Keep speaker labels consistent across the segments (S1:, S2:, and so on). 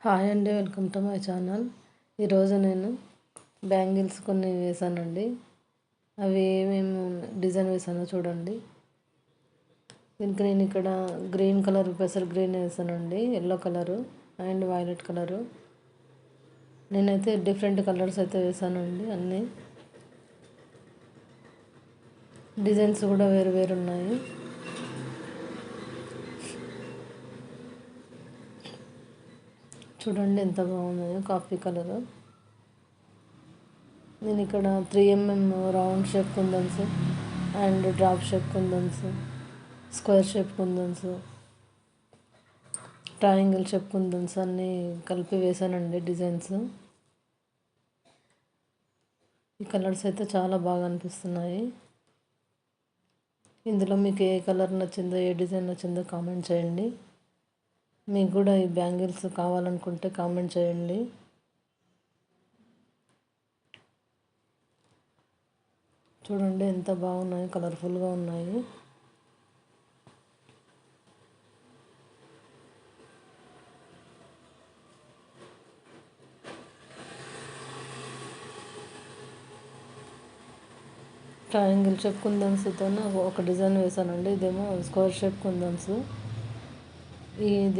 S1: Hi అండి, welcome to my channel. ఈరోజు నేను బ్యాంగిల్స్ కొన్ని వేసానండి. అవి ఏమేమి డిజైన్ వేసానో చూడండి. దీనికి నేను ఇక్కడ గ్రీన్ కలర్ పెసర్ గ్రీన్ వేసానండి, yellow colour and violet colour. నేనైతే డిఫరెంట్ కలర్స్ అయితే వేసానండి. అన్నీ డిజైన్స్ కూడా వేరు వేరు ఉన్నాయి. చూడండి ఎంత బాగున్నాయో, కాఫీ కలరు. నేను ఇక్కడ 3mm round shape kundans and drop shape kundans, square shape kundans, triangle shape kundans అన్నీ కలిపి వేసానండి డిజైన్స్. ఈ కలర్స్ అయితే చాలా బాగా అనిపిస్తున్నాయి. ఇందులో మీకు ఏ కలర్ నచ్చిందో, ఏ డిజైన్ నచ్చిందో కామెంట్ చేయండి. మీకు కూడా ఈ బ్యాంగిల్స్ కావాలనుకుంటే కామెంట్ చేయండి. చూడండి ఎంత బాగున్నాయి, కలర్ఫుల్గా ఉన్నాయి. ట్రయాంగిల్ షేప్ కుందన్స్తో ఒక డిజైన్ వేసానండి. ఇదేమో స్క్వేర్ షేప్ కుందన్స్.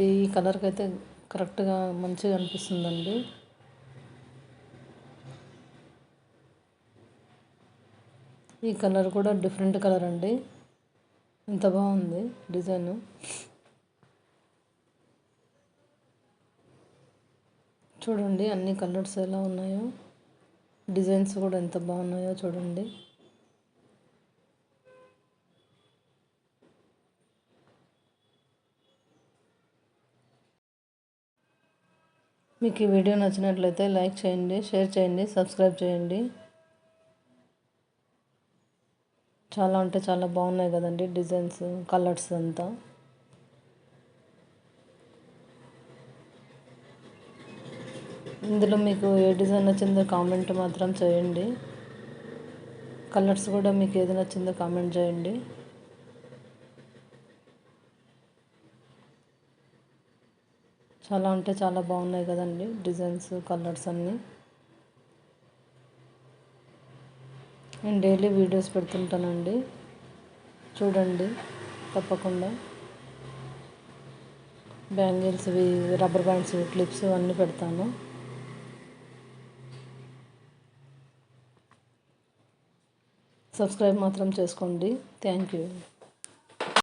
S1: ఈ కలర్కి అయితే కరెక్ట్గా మంచిగా అనిపిస్తుందండి. ఈ కలర్ కూడా డిఫరెంట్ కలర్ అండి, ఎంత బాగుంది డిజైన్. చూడండి అన్ని కలర్స్ ఎలా ఉన్నాయో, డిజైన్స్ కూడా ఎంత బాగున్నాయో చూడండి. మీకు ఈ వీడియో నచ్చినట్లయితే లైక్ చేయండి, షేర్ చేయండి, సబ్స్క్రైబ్ చేయండి. చాలా అంటే చాలా బాగున్నాయి కదండి డిజైన్స్, కలర్స్ అంతా. ఇందులో మీకు ఏ డిజైన్ నచ్చిందో కామెంట్ మాత్రం చేయండి. కలర్స్ కూడా మీకు ఏది నచ్చిందో కామెంట్ చేయండి. చాలా అంటే చాలా బాగున్నాయి కదండి డిజైన్స్, కలర్స్ అన్నీ. నేను డైలీ వీడియోస్ పెడుతుంటానండి, చూడండి తప్పకుండా. బ్యాంగిల్స్వి, రబ్బర్ బ్యాండ్స్, క్లిప్స్ అన్నీ పెడతాను. సబ్స్క్రైబ్ మాత్రం చేసుకోండి. Thank you.